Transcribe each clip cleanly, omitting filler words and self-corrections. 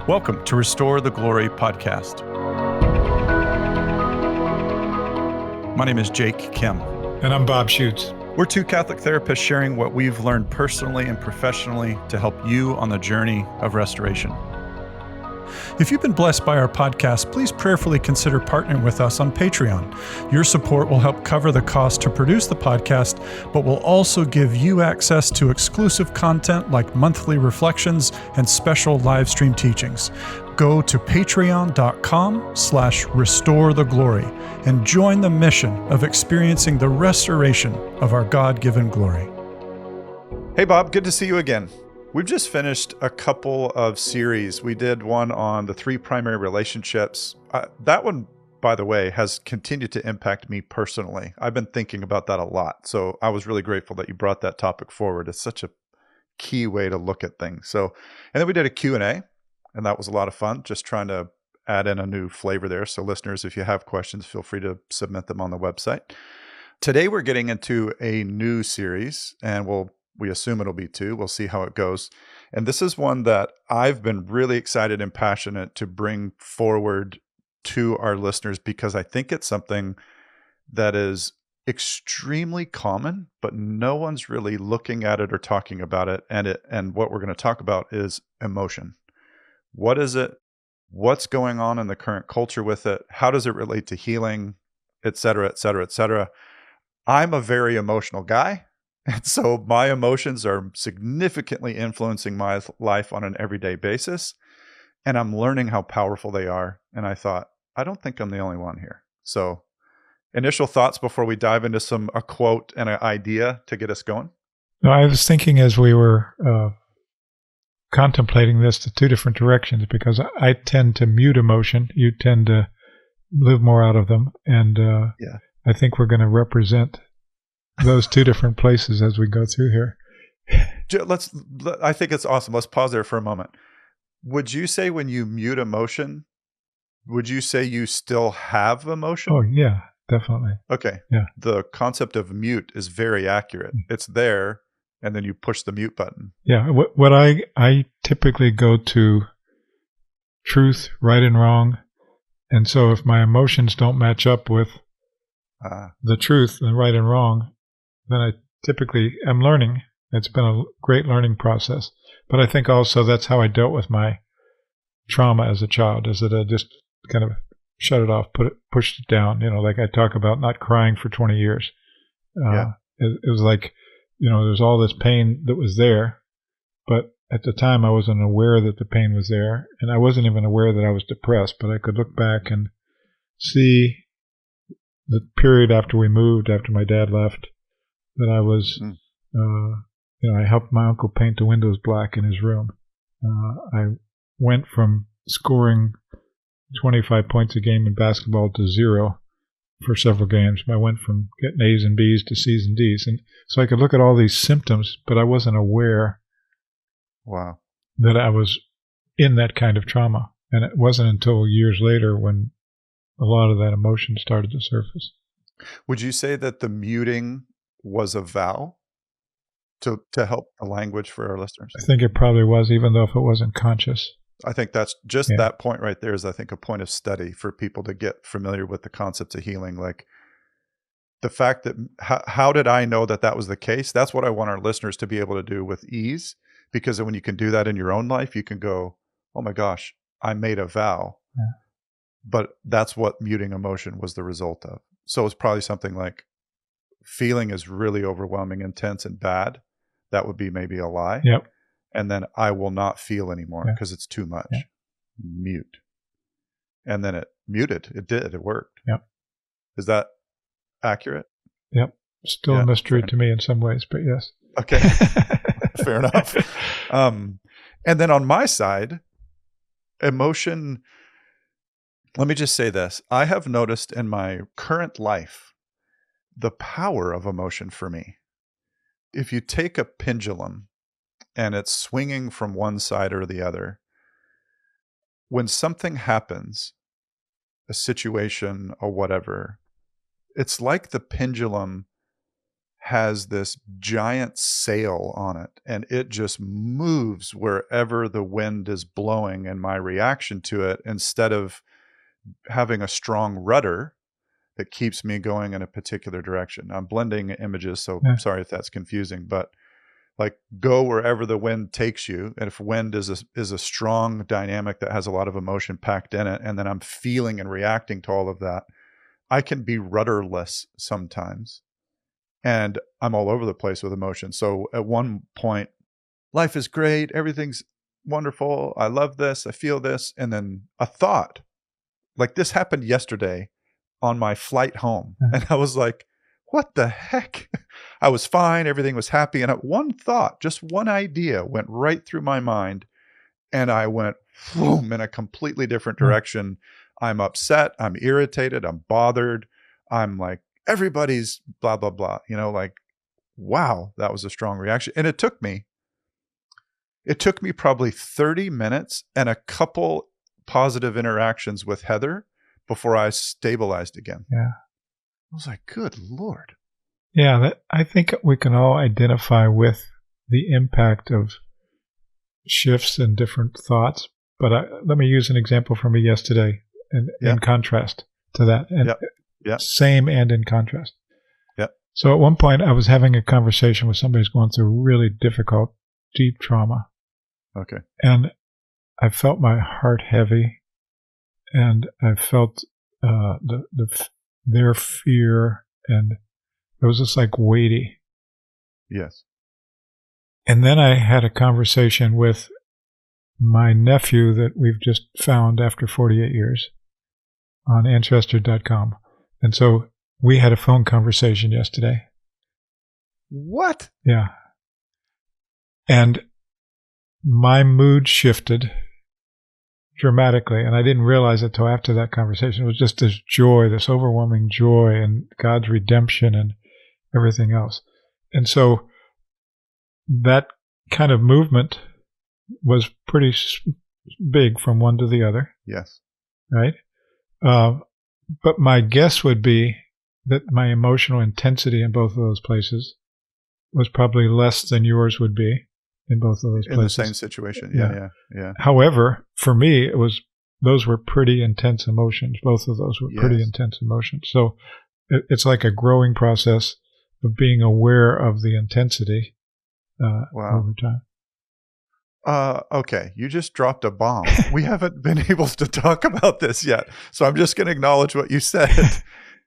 Welcome to Restore the Glory podcast. My name is Jake Kim. And I'm Bob Schutz. We're two Catholic therapists sharing what we've learned personally and professionally to help you on the journey of restoration. If you've been blessed by our podcast, please prayerfully consider partnering with us on Patreon. Your support will help cover the cost to produce the podcast, but will also give you access to exclusive content like monthly reflections and special live stream teachings. Go to patreon.com/restoretheglory and join the mission of experiencing the restoration of our God-given glory. Hey, Bob, good to see you again. We've just finished a couple of series. We did one on the 3 primary relationships. That one, by the way, has continued to impact me personally. I've been thinking about that a lot. So I was really grateful that you brought that topic forward. It's such a key way to look at things. And then we did a Q&A, and that was a lot of fun, just trying to add in a new flavor there. So listeners, if you have questions, feel free to submit them on the website. Today, we're getting into a new series, and we assume it'll be 2. We'll see how it goes. And this is one that I've been really excited and passionate to bring forward to our listeners because I think it's something that is extremely common, but no one's really looking at it or talking about it. And what we're going to talk about is emotion. What is it? What's going on in the current culture with it? How does it relate to healing, et cetera, et cetera, et cetera? I'm a very emotional guy. And so my emotions are significantly influencing my life on an everyday basis. And I'm learning how powerful they are. And I thought, I don't think I'm the only one here. So initial thoughts before we dive into a quote and an idea to get us going? No, I was thinking as we were contemplating this, the 2 different directions, because I tend to mute emotion. You tend to live more out of them. And I think we're going to represent those 2 different places as we go through here. I think it's awesome. Let's pause there for a moment. Would you say when you mute emotion, would you say you still have emotion? Oh, yeah, definitely. Okay. Yeah. The concept of mute is very accurate. It's there, and then you push the mute button. Yeah. What I typically go to truth, right and wrong. And so if my emotions don't match up with the truth, the right and wrong, then I typically am learning. It's been a great learning process. But I think also that's how I dealt with my trauma as a child, is that I just kind of shut it off, pushed it down. Like I talk about not crying for 20 years. It was like, there's all this pain that was there, but at the time I wasn't aware that the pain was there, and I wasn't even aware that I was depressed, but I could look back and see the period after we moved, after my dad left, that I was, I helped my uncle paint the windows black in his room. I went from scoring 25 points a game in basketball to 0 for several games. I went from getting A's and B's to C's and D's. And so I could look at all these symptoms, but I wasn't aware that I was in that kind of trauma. And it wasn't until years later when a lot of that emotion started to surface. Would you say that the muting was a vow to help the language for our listeners? I think it probably was, even though if it wasn't conscious. I think that's just that point right there is, I think, a point of study for people to get familiar with the concepts of healing. Like the fact that, how did I know that was the case? That's what I want our listeners to be able to do with ease, because when you can do that in your own life, you can go, oh my gosh, I made a vow. Yeah. But that's what muting emotion was the result of. So it's probably something like feeling is really overwhelming, intense, and bad. That would be maybe a lie. Yep. And then I will not feel anymore because it's too much. Yeah. Mute. And then it muted. It did. It worked. Yep. Is that accurate? Yep. Still a mystery to me in some ways, but yes. Okay. Fair enough. And then on my side, emotion, let me just say this. I have noticed in my current life the power of emotion for me. If you take a pendulum and it's swinging from one side or the other, when something happens, a situation or whatever, it's like the pendulum has this giant sail on it, and it just moves wherever the wind is blowing, and my reaction to it, instead of having a strong rudder that keeps me going in a particular direction. I'm blending images, so Yeah. sorry if that's confusing, but like go wherever the wind takes you. And if wind is a strong dynamic that has a lot of emotion packed in it, and then I'm feeling and reacting to all of that, I can be rudderless sometimes. And I'm all over the place with emotion. So at one point, life is great. Everything's wonderful. I love this. I feel this. And then a thought, like this happened yesterday on my flight home. And I was like, what the heck? I was fine. Everything was happy. And one thought, just one idea went right through my mind. And I went boom in a completely different direction. I'm upset. I'm irritated. I'm bothered. I'm like, everybody's blah, blah, blah. Like, wow, that was a strong reaction. And it took me probably 30 minutes and a couple positive interactions with Heather before I stabilized again. Yeah. I was like, good Lord. Yeah, I think we can all identify with the impact of shifts and different thoughts. But let me use an example from me yesterday in contrast to that. And same and in contrast. Yeah. So at one point I was having a conversation with somebody who's going through really difficult, deep trauma. Okay. And I felt my heart heavy, and I felt their fear, and it was just like weighty. Yes. And then I had a conversation with my nephew that we've just found after 48 years on Ancestor.com. And so we had a phone conversation yesterday. What? Yeah. And my mood shifted dramatically, and I didn't realize it till after that conversation. It was just this joy, this overwhelming joy, and God's redemption and everything else. And so that kind of movement was pretty big from one to the other. Yes. Right? But my guess would be that my emotional intensity in both of those places was probably less than yours would be in both of those places. In the same situation. Yeah. However, for me, those were pretty intense emotions. Both of those were pretty intense emotions. So it's like a growing process of being aware of the intensity over time. Okay, you just dropped a bomb. We haven't been able to talk about this yet, so I'm just going to acknowledge what you said.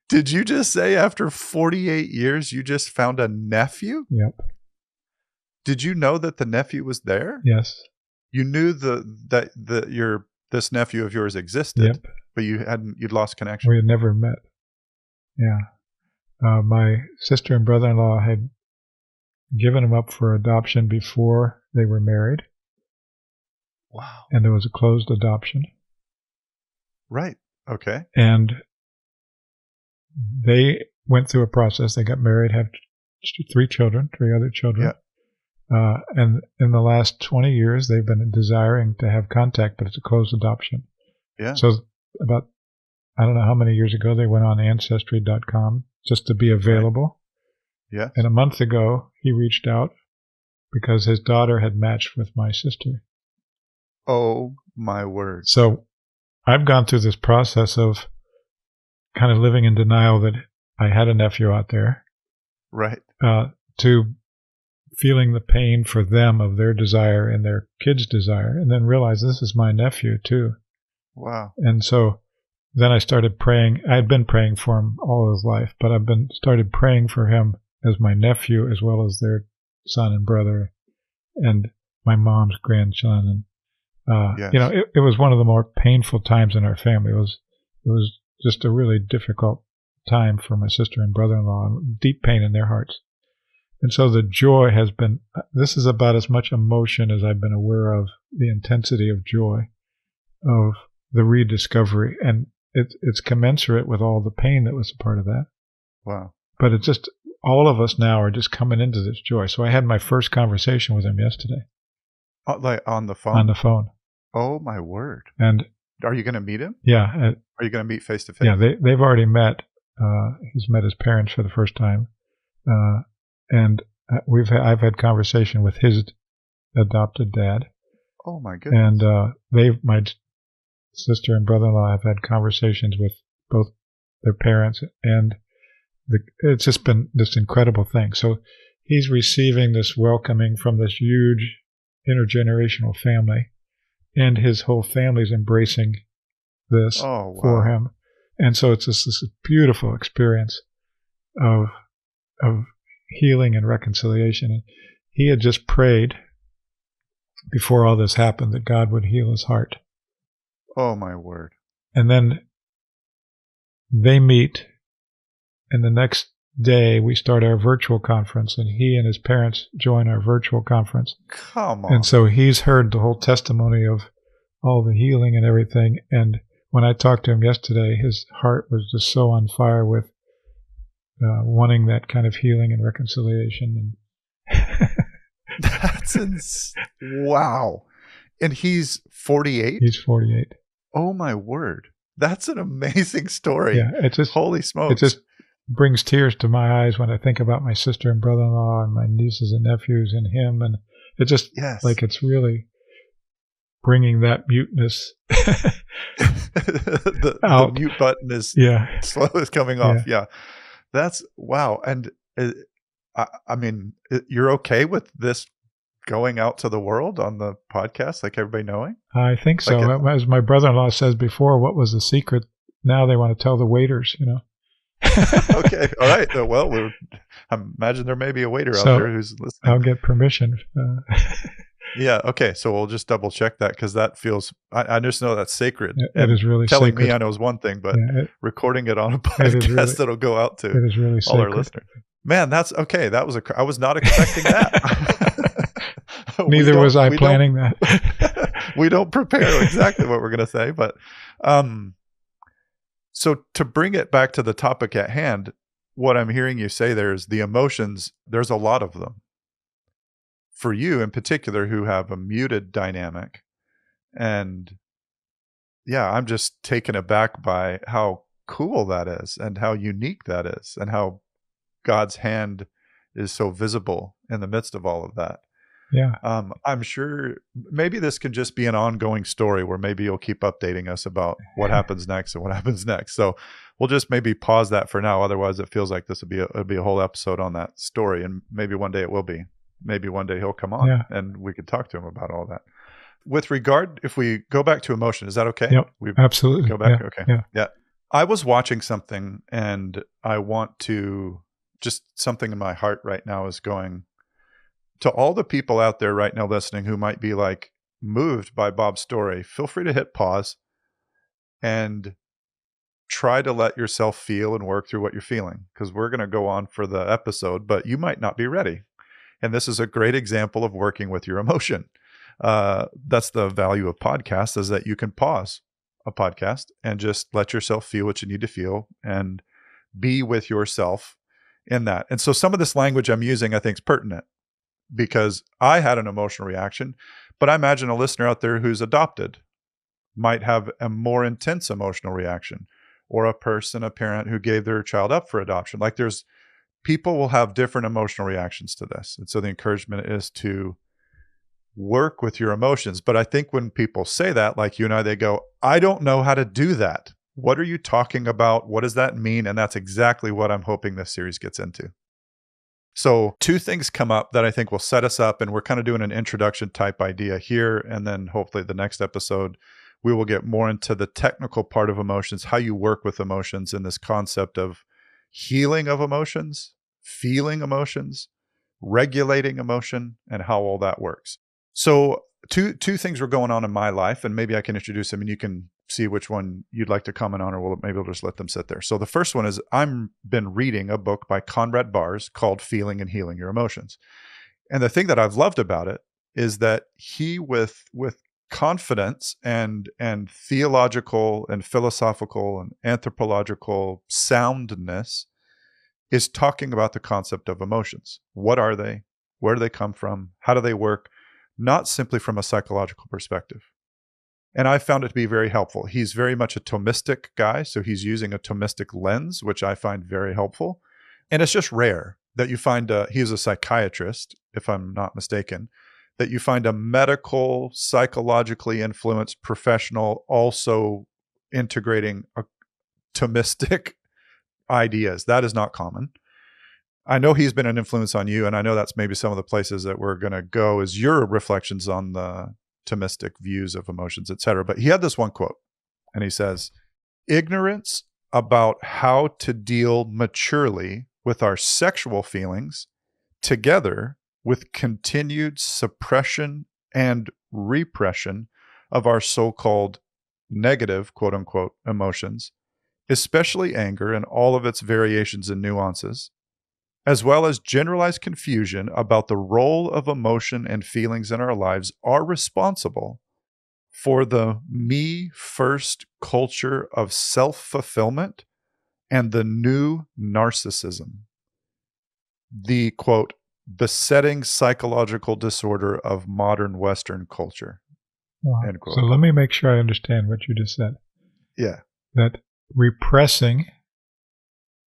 Did you just say after 48 years you just found a nephew? Yep. Did you know that the nephew was there? Yes. You knew that this nephew of yours existed, but you'd lost connection. We had never met. Yeah. My sister and brother-in-law had given him up for adoption before they were married. Wow. And it was a closed adoption. Right. Okay. And they went through a process. They got married, have three other children. Yeah. And in the last 20 years, they've been desiring to have contact, but it's a closed adoption. Yeah. So about, I don't know how many years ago, they went on Ancestry.com just to be available. Right. Yeah. And a month ago, he reached out because his daughter had matched with my sister. Oh, my word. So I've gone through this process of kind of living in denial that I had a nephew out there. Right. To feeling the pain for them of their desire and their kids' desire, and then realize this is my nephew too. Wow. And so then I started praying. I had been praying for him all his life, but I've started praying for him as my nephew as well as their son and brother and my mom's grandson. And it was one of the more painful times in our family. It was just a really difficult time for my sister and brother-in-law, and deep pain in their hearts. And so the joy has been, this is about as much emotion as I've been aware of, the intensity of joy of the rediscovery. And it's commensurate with all the pain that was a part of that. Wow. But it's just, all of us now are just coming into this joy. So I had my first conversation with him yesterday. Like on the phone? On the phone. Oh, my word. And are you going to meet him? Yeah. Are you going to meet face to face? Yeah, they've already met. He's met his parents for the first time. And I've had conversation with his adopted dad. Oh my goodness. And my sister and brother-in-law have had conversations with both their parents, and it's just been this incredible thing. So he's receiving this welcoming from this huge intergenerational family, and his whole family's embracing this for him. And so it's just this beautiful experience of healing and reconciliation. And he had just prayed before all this happened that God would heal his heart. Oh, my word. And then they meet, and the next day we start our virtual conference, and he and his parents join our virtual conference. Come on. And so he's heard the whole testimony of all the healing and everything. And when I talked to him yesterday, his heart was just so on fire with wanting that kind of healing and reconciliation. And That's wow. And he's 48? He's 48. Oh, my word. That's an amazing story. Yeah, it's just, holy smokes. It just brings tears to my eyes when I think about my sister and brother-in-law and my nieces and nephews and him. And it just, like, it's really bringing that muteness the mute button is slow as coming off. Yeah. That's wow. And I mean, you're okay with this going out to the world on the podcast, like everybody knowing? I think so. Like as my brother-in-law says before, what was the secret? Now they want to tell the waiters, Okay. All right. Well, I imagine there may be a waiter out there who's listening. I'll get permission. Yeah. Okay. So we'll just double check that, because that feels, I just know that's sacred. It is really telling sacred. me I know is one thing, but recording it on a podcast that'll go out to all our listeners. Man, that's okay. That was I was not expecting that. Neither was I planning that. We don't prepare exactly what we're going to say, but so to bring it back to the topic at hand, what I'm hearing you say there is the emotions, there's a lot of them. For you in particular, who have a muted dynamic. And yeah, I'm just taken aback by how cool that is and how unique that is and how God's hand is so visible in the midst of all of that. Yeah. I'm sure maybe this can just be an ongoing story where maybe you'll keep updating us about what happens next and what happens next. So we'll just maybe pause that for now. Otherwise, it feels like this would be a whole episode on that story. And maybe one day it will be. Maybe one day he'll come on and we could talk to him about all that. With regard, if we go back to emotion, is that okay? Yep, absolutely. Go back? Yeah, okay. Yeah. I was watching something, and I want to, just something in my heart right now is going to all the people out there right now listening who might be like moved by Bob's story. Feel free to hit pause and try to let yourself feel and work through what you're feeling, because we're going to go on for the episode, but you might not be ready. And this is a great example of working with your emotion. That's the value of podcasts, is that you can pause a podcast and just let yourself feel what you need to feel and be with yourself in that. And so some of this language I'm using, I think, is pertinent because I had an emotional reaction, but I imagine a listener out there who's adopted might have a more intense emotional reaction, or a parent who gave their child up for adoption. Like people will have different emotional reactions to this. And so the encouragement is to work with your emotions. But I think when people say that, like you and I, they go, I don't know how to do that. What are you talking about? What does that mean? And that's exactly what I'm hoping this series gets into. So 2 things come up that I think will set us up, and we're kind of doing an introduction type idea here. And then hopefully the next episode, we will get more into the technical part of emotions, how you work with emotions, in this concept of healing of emotions, feeling emotions, regulating emotion, and how all that works. So two things were going on in my life, and maybe I can introduce them and you can see which one you'd like to comment on, or maybe we'll just let them sit there. So the first one is I've been reading a book by Conrad Bars called Feeling and Healing Your Emotions. And the thing that I've loved about it is that he, with confidence and theological and philosophical and anthropological soundness, is talking about the concept of emotions. What are they? Where do they come from? How do they work? Not simply from a psychological perspective. And I found it to be very helpful. He's very much a Thomistic guy, so he's using a Thomistic lens, which I find very helpful. And it's just rare that you find he is a psychiatrist, if I'm not mistaken, that you find a medical, psychologically influenced professional also integrating Thomistic ideas. That is not common. I know he's been an influence on you, and I know that's maybe some of the places that we're going to go is your reflections on the Thomistic views of emotions, etc. But he had this one quote, and he says, "Ignorance about how to deal maturely with our sexual feelings, together with continued suppression and repression of our so-called negative, quote unquote, emotions, especially anger and all of its variations and nuances, as well as generalized confusion about the role of emotion and feelings in our lives, are responsible for the me first culture of self-fulfillment and the new narcissism, the, quote, besetting psychological disorder of modern Western culture." Wow. End quote. So let me make sure I understand what you just said. Yeah. That repressing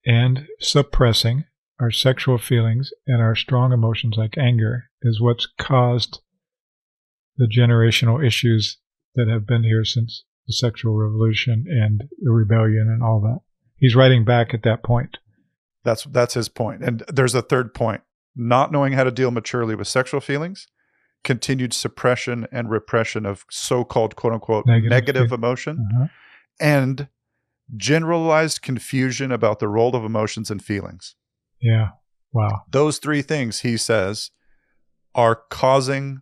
and suppressing our sexual feelings and our strong emotions like anger is what's caused the generational issues that have been here since the sexual revolution and the rebellion and all that. He's writing back at that point. That's his point. And there's a third point. Not knowing how to deal maturely with sexual feelings, continued suppression and repression of so-called, quote-unquote, negative emotion, and generalized confusion about the role of emotions and feelings. Yeah. Wow. Those three things, he says, are causing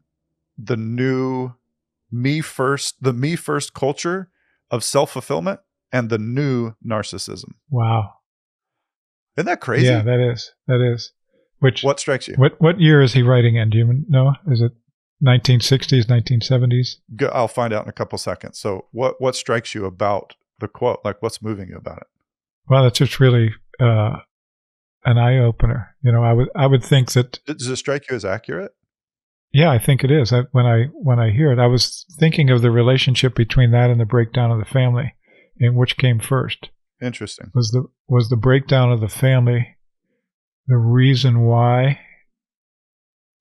the new me first culture of self-fulfillment and the new narcissism. Wow. Isn't that crazy? Yeah, that is. What strikes you? What year is he writing in? Do you know? Is it 1960s, 1970s? I'll find out in a couple seconds. So what strikes you about the quote? Like, what's moving you about it? Well, it's just really an eye-opener. You know, I would think that... Does it strike you as accurate? Yeah, I think it is. When I hear it, I was thinking of the relationship between that and the breakdown of the family, and which came first. Interesting. Was the breakdown of the family the reason why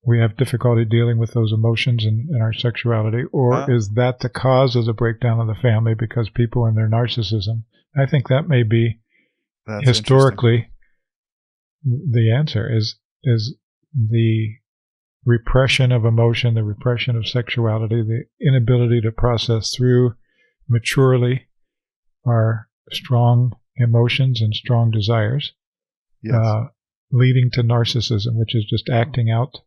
we have difficulty dealing with those emotions in our sexuality, or is that the cause of the breakdown of the family because people in their narcissism? I think that may be historically the answer is the repression of emotion, the repression of sexuality, the inability to process through maturely our strong emotions and strong desires, leading to narcissism, which is just acting out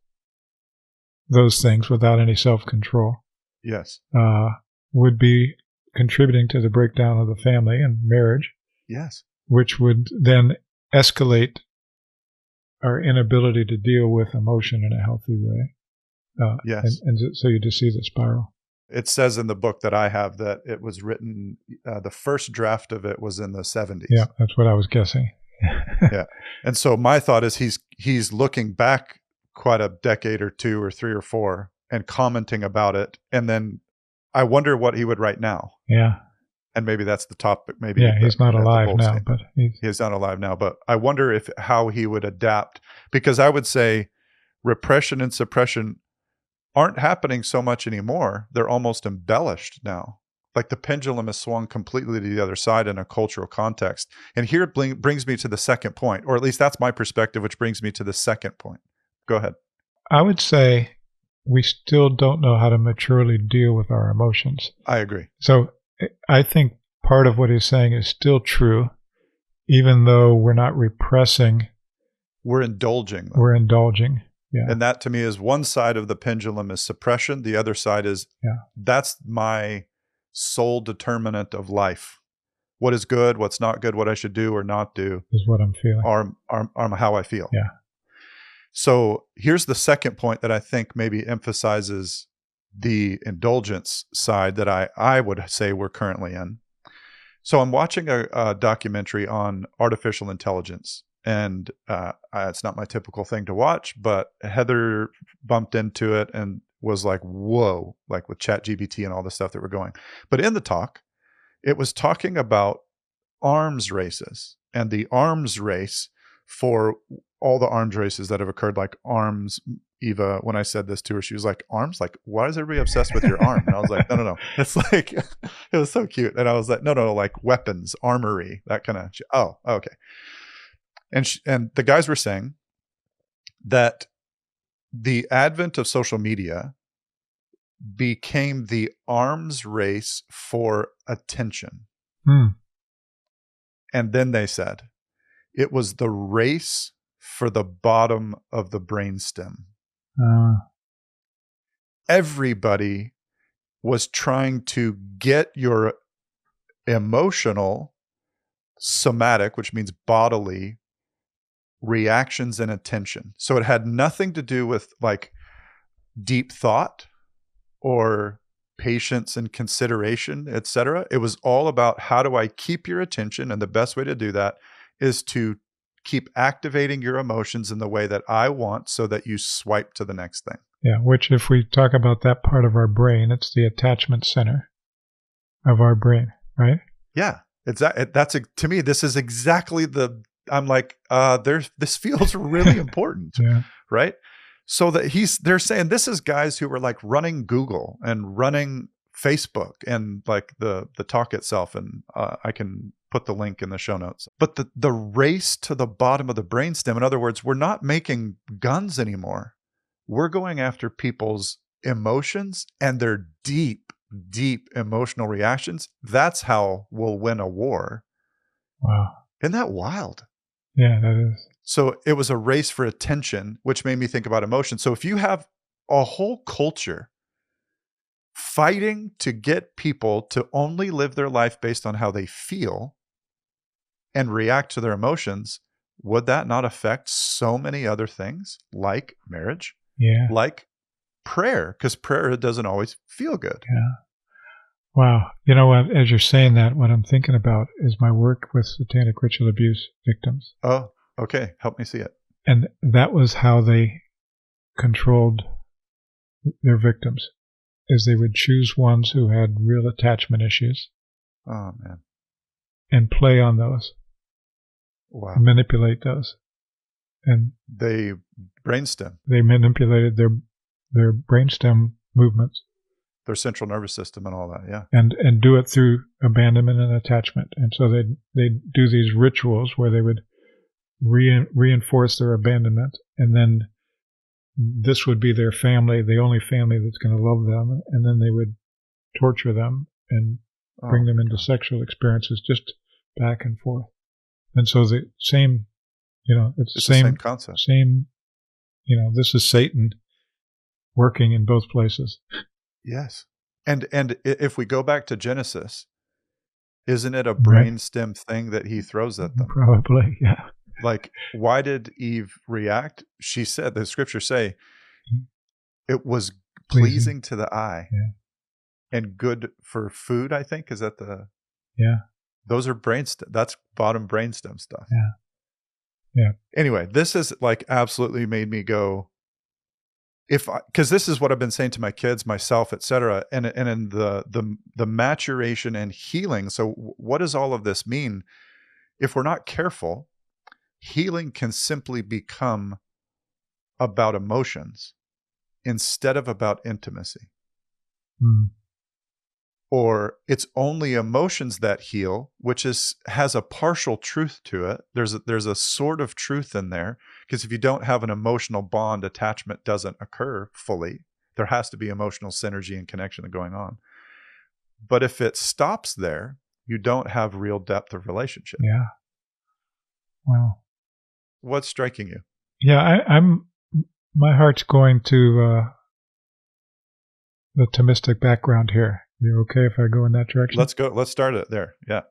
those things without any self-control. Yes. Would be contributing to the breakdown of the family and marriage. Yes. Which would then escalate our inability to deal with emotion in a healthy way. Yes. And so you just see the spiral. It says in the book that I have that it was written, the first draft of it was in the 70s. Yeah, that's what I was guessing. Yeah. And so my thought is he's looking back quite a decade or two or three or four and commenting about it. And then I wonder what he would write now. Yeah. And maybe that's the topic. Maybe he's not alive now, but he's not alive now. But I wonder how he would adapt, because I would say repression and suppression aren't happening so much anymore. They're almost embellished now. Like the pendulum has swung completely to the other side in a cultural context. And here it brings me to the second point, or at least that's my perspective, which brings me to the second point. Go ahead. I would say we still don't know how to maturely deal with our emotions. I agree. So I think part of what he's saying is still true, even though we're not repressing. We're indulging. We're indulging. Yeah. And that to me is one side of the pendulum is suppression. The other side is that's my sole determinant of life. What is good, what's not good, what I should do or not do is what I'm feeling. Are how I feel. Yeah. So here's the second point that I think maybe emphasizes the indulgence side that I would say we're currently in. So I'm watching a documentary on artificial intelligence, and it's not my typical thing to watch, but Heather bumped into it and was like, whoa, like with ChatGPT and all the stuff that we're going. But in the talk, it was talking about arms races and the arms race for all the arms races that have occurred, like arms. Eva, when I said this to her, she was like, arms? Like, why is everybody obsessed with your arm? And I was like, no. It's like, it was so cute. And I was like, no, like weapons, armory, that kind of, oh, okay. And the guys were saying that the advent of social media became the arms race for attention. And then they said it was the race for the bottom of the brainstem. Everybody was trying to get your emotional, somatic, which means bodily, reactions and attention. So it had nothing to do with like deep thought or patience and consideration, etc. It was all about how do I keep your attention, and the best way to do that is to keep activating your emotions in the way that I want so that you swipe to the next thing. Yeah, which if we talk about that part of our brain, it's the attachment center of our brain, right? Yeah, to me, this is exactly I'm like, this feels really important, right? So that they're saying this is guys who were like running Google and running Facebook and like the talk itself, and I can put the link in the show notes. But the race to the bottom of the brainstem, in other words, we're not making guns anymore. We're going after people's emotions and their deep, deep emotional reactions. That's how we'll win a war. Wow. Isn't that wild? Yeah, that is. So it was a race for attention, which made me think about emotion. So if you have a whole culture fighting to get people to only live their life based on how they feel and react to their emotions, would that not affect so many other things like marriage? Yeah. Like prayer, because prayer doesn't always feel good. Yeah. Wow. You know what? As you're saying that, what I'm thinking about is my work with satanic ritual abuse victims. Oh, okay. Help me see it. And that was how they controlled their victims, is they would choose ones who had real attachment issues. Oh, man. And play on those. Wow. And manipulate those. And they brainstem. They manipulated their brainstem movements, their central nervous system, and all that. Yeah, and do it through abandonment and attachment. And so they do these rituals where they would reinforce their abandonment, and then this would be their family, the only family that's going to love them, and then they would torture them and bring them into sexual experiences, just back and forth. And so the same. It's the same concept. This is Satan working in both places. Yes. And if we go back to Genesis, isn't it a brainstem thing that he throws at them? Probably, yeah. Like, why did Eve react? She said, the scriptures say, it was pleasing to the eye and good for food, I think. Is that those are that's bottom brainstem stuff. Yeah. Yeah. Anyway, this has like absolutely made me go, because this is what I've been saying to my kids, myself, etc., and in the maturation and healing. So what does all of this mean? If we're not careful, healing can simply become about emotions instead of about intimacy. Or it's only emotions that heal, which has a partial truth to it. There's a sort of truth in there, because if you don't have an emotional bond, attachment doesn't occur fully. There has to be emotional synergy and connection going on. But if it stops there, you don't have real depth of relationship. Yeah. Wow. What's striking you? Yeah, my heart's going to the Thomistic background here. You okay if I go in that direction? Let's go. Let's start it there. Yeah.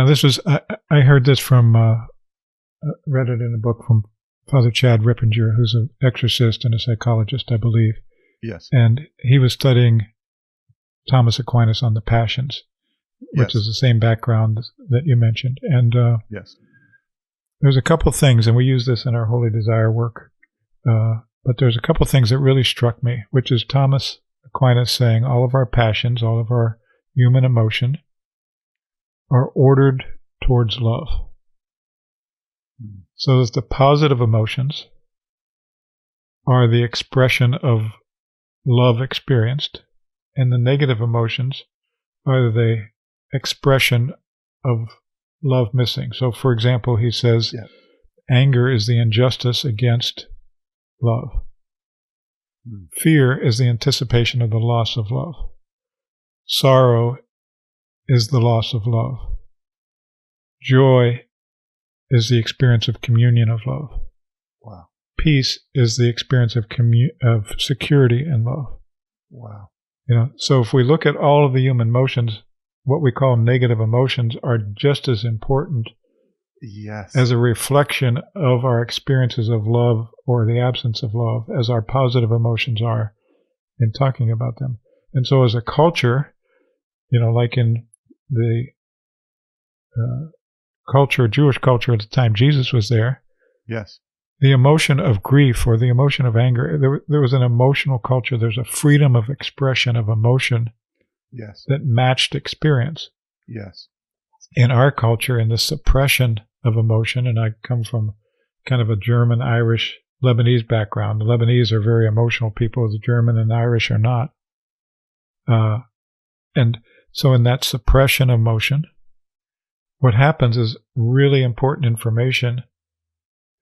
This was, I heard this from, read it in a book from Father Chad Rippinger, who's an exorcist and a psychologist, I believe. Yes. And he was studying Thomas Aquinas on the Passions, which is the same background that you mentioned. And yes, there's a couple things, and we use this in our Holy Desire work, but there's a couple things that really struck me, which is Thomas Aquinas saying all of our passions, all of our human emotion are ordered towards love. So that the positive emotions are the expression of love experienced, and the negative emotions are the expression of love missing. So, for example, he says, anger is the injustice against love. Fear is the anticipation of the loss of love. Sorrow is the loss of love. Joy is the experience of communion of love. Wow. Peace is the experience of security and love. Wow. So if we look at all of the human emotions, what we call negative emotions are just as important as a reflection of our experiences of love or the absence of love as our positive emotions are in talking about them. And so as a culture, like in the Jewish culture at the time Jesus was there, the emotion of grief or the emotion of anger, there was an emotional culture. There's a freedom of expression of emotion that matched experience. In our culture, in the suppression of emotion, and I come from kind of a German, Irish, Lebanese background. The Lebanese are very emotional people. The German and Irish are not. And so in that suppression of emotion, what happens is really important information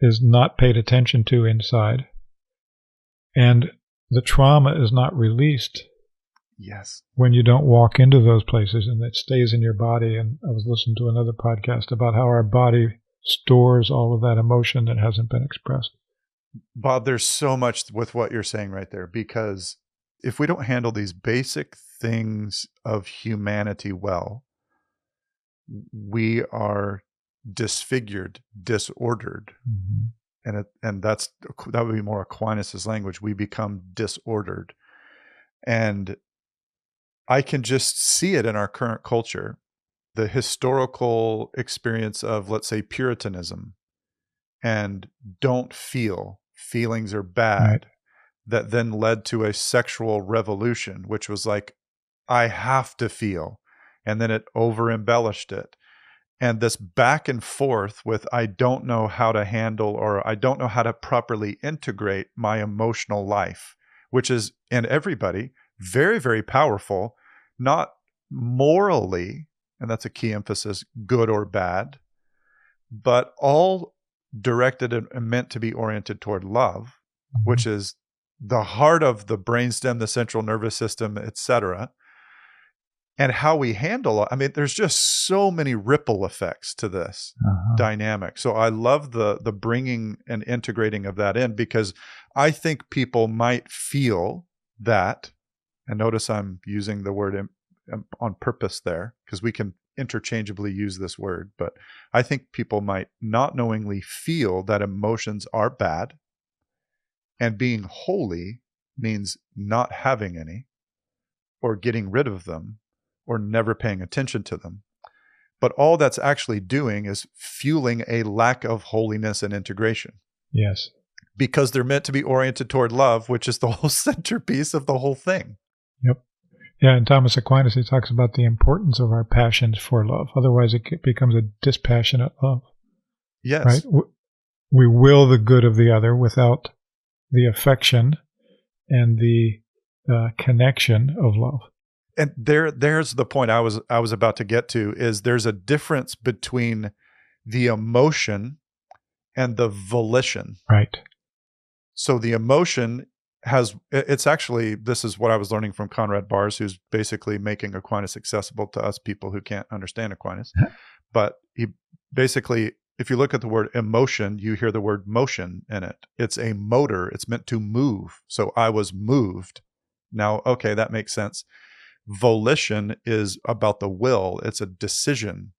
is not paid attention to inside, and the trauma is not released when you don't walk into those places, and it stays in your body. And I was listening to another podcast about how our body stores all of that emotion that hasn't been expressed. Bob, there's so much with what you're saying right there, because if we don't handle these basic things of humanity well, we are disfigured, disordered. And that would be more Aquinas' language. We become disordered. And I can just see it in our current culture, the historical experience of, let's say, Puritanism, and don't feel, feelings are bad, that then led to a sexual revolution, which was like, I have to feel. And then it over-embellished it. And this back and forth with, I don't know how to handle, or I don't know how to properly integrate my emotional life, which is in everybody very, very powerful, not morally, and that's a key emphasis, good or bad, but all directed and meant to be oriented toward love, which is the heart of the brainstem, the central nervous system, etc. And how we handle, I mean, there's just so many ripple effects to this dynamic. So I love the bringing and integrating of that in, because I think people might feel that, and notice I'm using the word on purpose there, because we can interchangeably use this word, but I think people might not knowingly feel that emotions are bad, and being holy means not having any, or getting rid of them, or never paying attention to them. But all that's actually doing is fueling a lack of holiness and integration. Yes. Because they're meant to be oriented toward love, which is the whole centerpiece of the whole thing. Yep. Yeah, and Thomas Aquinas, he talks about the importance of our passions for love. Otherwise, it becomes a dispassionate love. Yes. Right? We will the good of the other without the affection and the connection of love. And there's the point I was about to get to, is there's a difference between the emotion and the volition. Right. So the emotion it's actually, this is what I was learning from Conrad Bars, who's basically making Aquinas accessible to us people who can't understand Aquinas. But he basically, if you look at the word emotion, you hear the word motion in it. It's a motor. It's meant to move. So I was moved. Now, okay, that makes sense. Volition is about the will. It's a decision.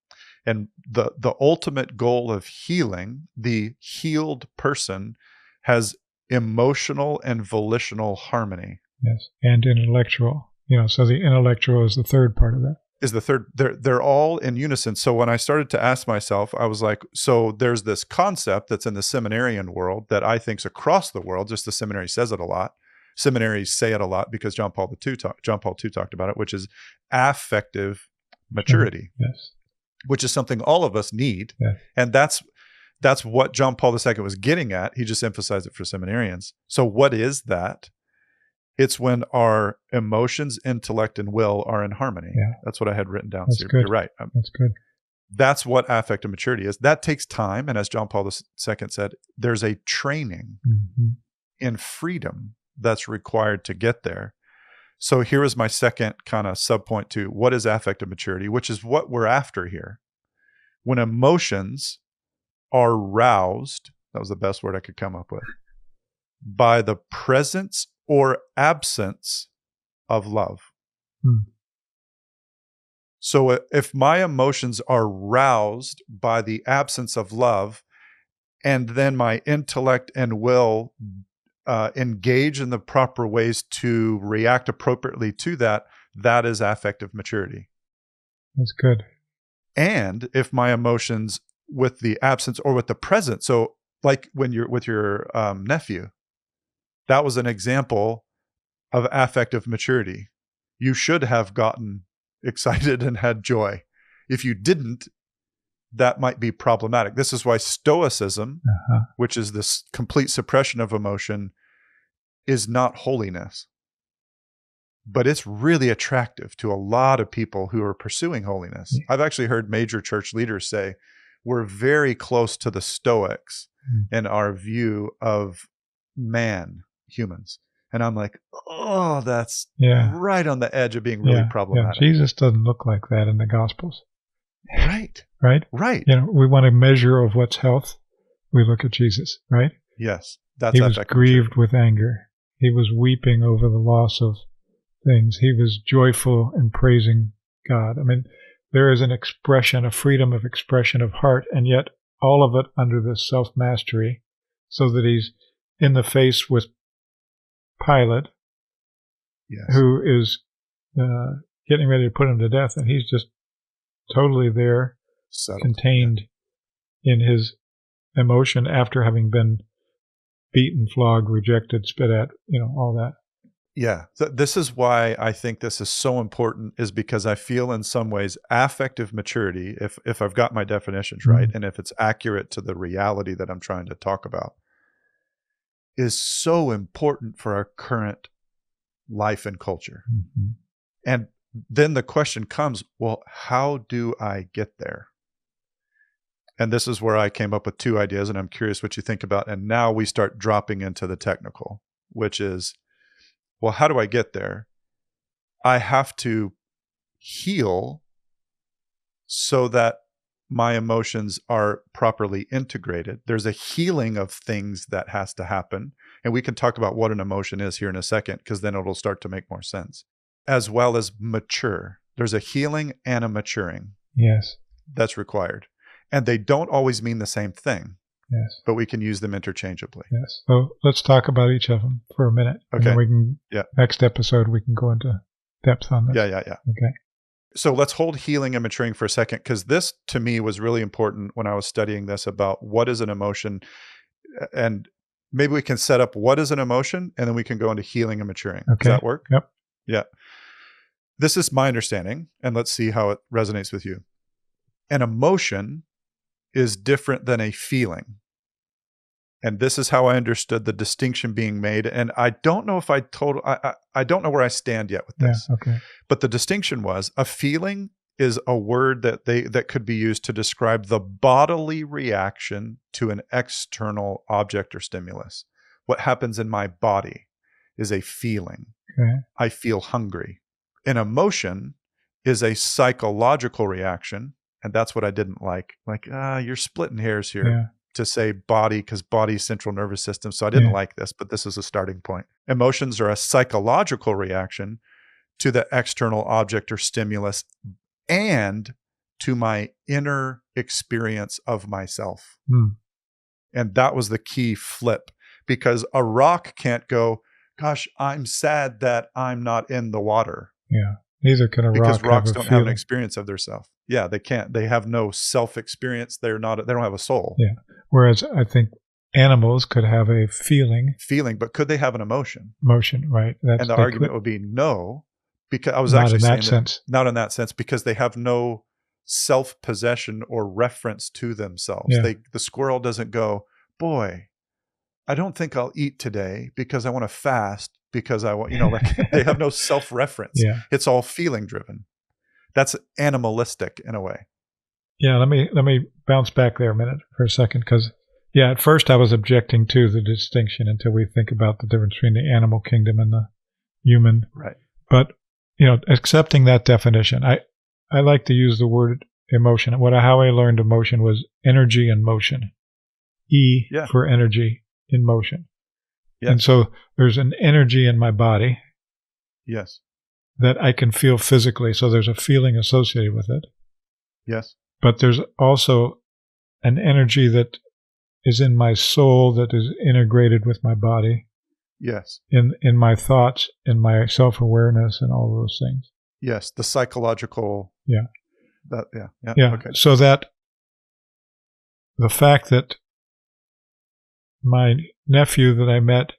And the ultimate goal of healing, the healed person has emotional and volitional harmony. Yes, and intellectual. So the intellectual is the third part of that. Is the third. They're all in unison. So when I started to ask myself, I was like, so there's this concept that's in the seminarian world that I think's across the world. Just the seminary says it a lot. Seminaries say it a lot because John Paul II talked about it, which is affective maturity. Yes. Which is something all of us need. Yes. And that's That's what John Paul II was getting at. He just emphasized it for seminarians. So what is that? It's when our emotions, intellect, and will are in harmony. Yeah. That's what I had written down. That's So good. you're right. That's good. That's what affective maturity is. That takes time. And as John Paul II said, there's a training in freedom that's required to get there. So here is my second kind of subpoint to what is affective maturity, which is what we're after here. When emotions are roused, that was the best word I could come up with, by the presence or absence of love. So if my emotions are roused by the absence of love, and then my intellect and will engage in the proper ways to react appropriately to that, that is affective maturity. That's good. And if my emotions with the absence or with the present, so like when you're with your nephew, that was an example of affective maturity. You should have gotten excited and had joy. If you didn't, that might be problematic. This is why Stoicism, which is this complete suppression of emotion, is not holiness. But it's really attractive to a lot of people who are pursuing holiness. Yeah. I've actually heard major church leaders say, we're very close to the Stoics in our view of man, humans. And I'm like, oh, that's right on the edge of being really problematic. Yeah. Jesus doesn't look like that in the Gospels. Right. Right. We want a measure of what's health. We look at Jesus, right? Yes. That's he was grieved with anger. He was weeping over the loss of things. He was joyful and praising God. I mean, there is an expression, a freedom of expression of heart, and yet all of it under this self-mastery, so that he's in the face with Pilate, who is getting ready to put him to death, and he's just totally there, contained in his emotion after having been beaten, flogged, rejected, spit at, all that. Yeah. This is why I think this is so important, is because I feel in some ways affective maturity, if I've got my definitions right, and if it's accurate to the reality that I'm trying to talk about, is so important for our current life and culture. And then the question comes, well, how do I get there? And this is where I came up with two ideas, and I'm curious what you think about. And now we start dropping into the technical, which is, well, how do I get there? I have to heal so that my emotions are properly integrated. There's a healing of things that has to happen. And we can talk about what an emotion is here in a second, because then it'll start to make more sense. As well as mature. There's a healing and a maturing. Yes. That's required. And they don't always mean the same thing. Yes. But we can use them interchangeably. Yes. So let's talk about each of them for a minute. Okay. And then we can, next episode, we can go into depth on this. Yeah. Okay. So let's hold healing and maturing for a second, because this to me was really important when I was studying this about what is an emotion. And maybe we can set up what is an emotion, and then we can go into healing and maturing. Okay. Does that work? Yep. Yeah. This is my understanding, and let's see how it resonates with you. An emotion is different than a feeling. And this is how I understood the distinction being made. And I don't know if I don't know where I stand yet with this. Yeah, okay. But the distinction was, a feeling is a word that could be used to describe the bodily reaction to an external object or stimulus. What happens in my body is a feeling. Okay. I feel hungry. An emotion is a psychological reaction. And that's what I didn't like. Like, you're splitting hairs here to say body, because body's central nervous system. So I didn't like this, but this is a starting point. Emotions are a psychological reaction to the external object or stimulus and to my inner experience of myself. And that was the key flip, because a rock can't go, gosh, I'm sad that I'm not in the water. Yeah. Neither can a rock. Because rocks don't have an feeling. experience of their self. Yeah, they can't. They have no self-experience. They don't have a soul. Yeah. Whereas I think animals could have a feeling. But could they have an emotion? Emotion, right. And the argument would be no, because I was actually saying that, not in that sense, because they have no self-possession or reference to themselves. Yeah. The squirrel doesn't go, boy, I don't think I'll eat today because I want to fast because I want, like they have no self-reference. Yeah. It's all feeling driven. That's animalistic in a way. Yeah, let me bounce back there a minute for a second, because at first I was objecting to the distinction until we think about the difference between the animal kingdom and the human. Right. But accepting that definition, I like to use the word emotion. How I learned emotion was energy and motion. For energy in motion. Yes. And so there's an energy in my body. Yes. That I can feel physically. So there's a feeling associated with it. Yes. But there's also an energy that is in my soul that is integrated with my body. Yes. In my thoughts, in my self-awareness, and all those things. Yes. The psychological. Yeah. Yeah. Okay. So that the fact that my nephew that I met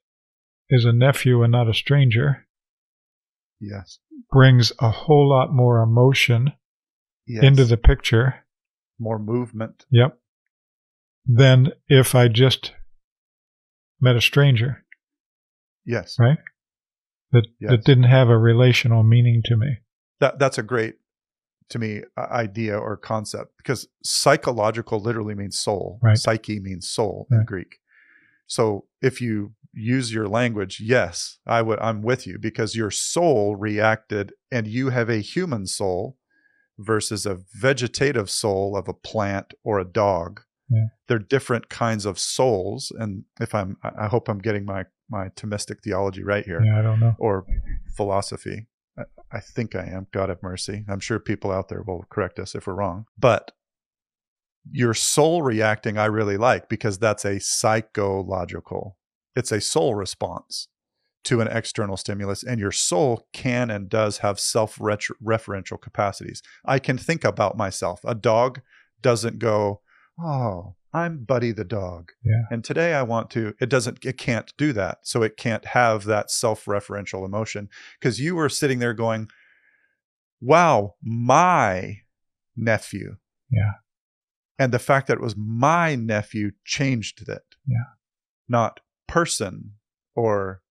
is a nephew and not a stranger. Yes. Brings a whole lot more emotion into the picture. More movement. Yep. Than if I just met a stranger. Yes. Right? That didn't have a relational meaning to me. That's a great, to me, idea or concept, because psychological literally means soul. Right. Psyche means soul in Greek. So if you use your language, yes, I'm with you, because your soul reacted, and you have a human soul versus a vegetative soul of a plant or a dog. Yeah. They're different kinds of souls. And I hope I'm getting my Thomistic theology right here. Yeah, I don't know. Or philosophy. I think I am. God have mercy. I'm sure people out there will correct us if we're wrong. But your soul reacting, I really like, because that's a psychological. It's a soul response to an external stimulus, and your soul can and does have self-referential capacities. I can think about myself. A dog doesn't go, oh, I'm Buddy the dog. Yeah. And today I want to, it can't do that. So it can't have that self-referential emotion, because you were sitting there going, wow, my nephew. Yeah. And the fact that it was my nephew changed it. Yeah. Not person or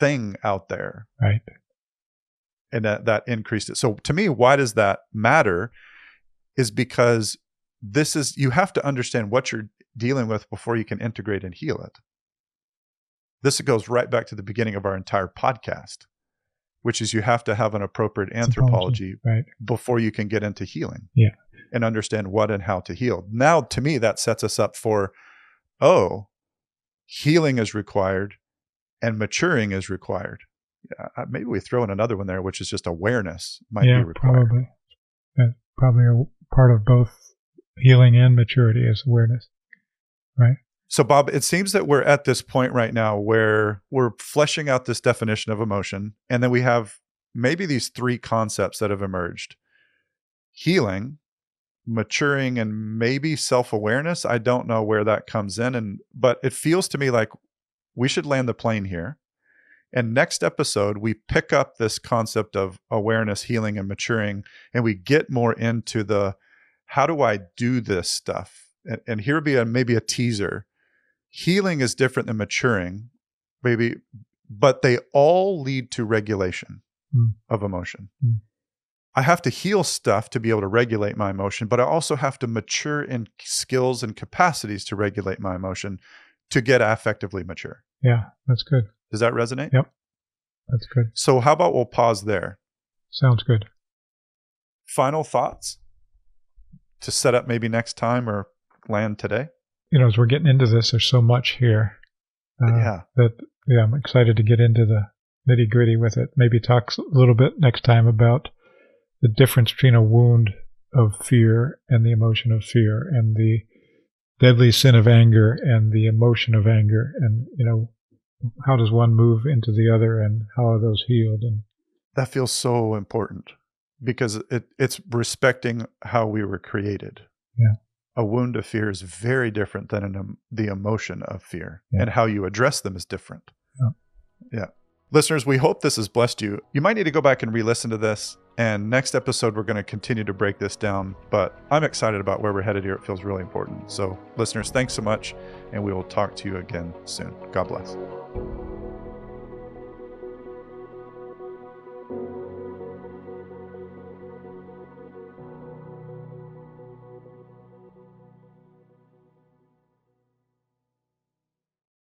thing out there. Right. And that increased it. So to me, why does that matter? Is because you have to understand what you're dealing with before you can integrate and heal it. This goes right back to the beginning of our entire podcast, which is you have to have an appropriate anthropology before you can get into healing. Yeah. And understand what and how to heal. Now, to me, that sets us up for, healing is required and maturing is required. Maybe we throw in another one there, which is just awareness might be required. Probably. Probably a part of both healing and maturity is awareness, right? So, Bob, it seems that we're at this point right now where we're fleshing out this definition of emotion, and then we have maybe these three concepts that have emerged. Healing, maturing, and maybe self-awareness. I don't know where that comes in, but it feels to me like we should land the plane here. And next episode, we pick up this concept of awareness, healing, and maturing, and we get more into the, how do I do this stuff? And here would be maybe a teaser. Healing is different than maturing, maybe, but they all lead to regulation of emotion. I have to heal stuff to be able to regulate my emotion, but I also have to mature in skills and capacities to regulate my emotion to get affectively mature. Yeah, that's good. Does that resonate? Yep, that's good. So how about we'll pause there? Sounds good. Final thoughts to set up maybe next time or land today? As we're getting into this, there's so much here that I'm excited to get into the nitty-gritty with it. Maybe talk a little bit next time about the difference between a wound of fear and the emotion of fear, and the deadly sin of anger and the emotion of anger, and how does one move into the other, and how are those healed? And that feels so important, because it's respecting how we were created. Yeah. A wound of fear is very different than the emotion of fear, and how you address them is different. Yeah. Listeners, we hope this has blessed you. You might need to go back and re-listen to this. And next episode, we're going to continue to break this down, but I'm excited about where we're headed here. It feels really important. So listeners, thanks so much, and we will talk to you again soon. God bless.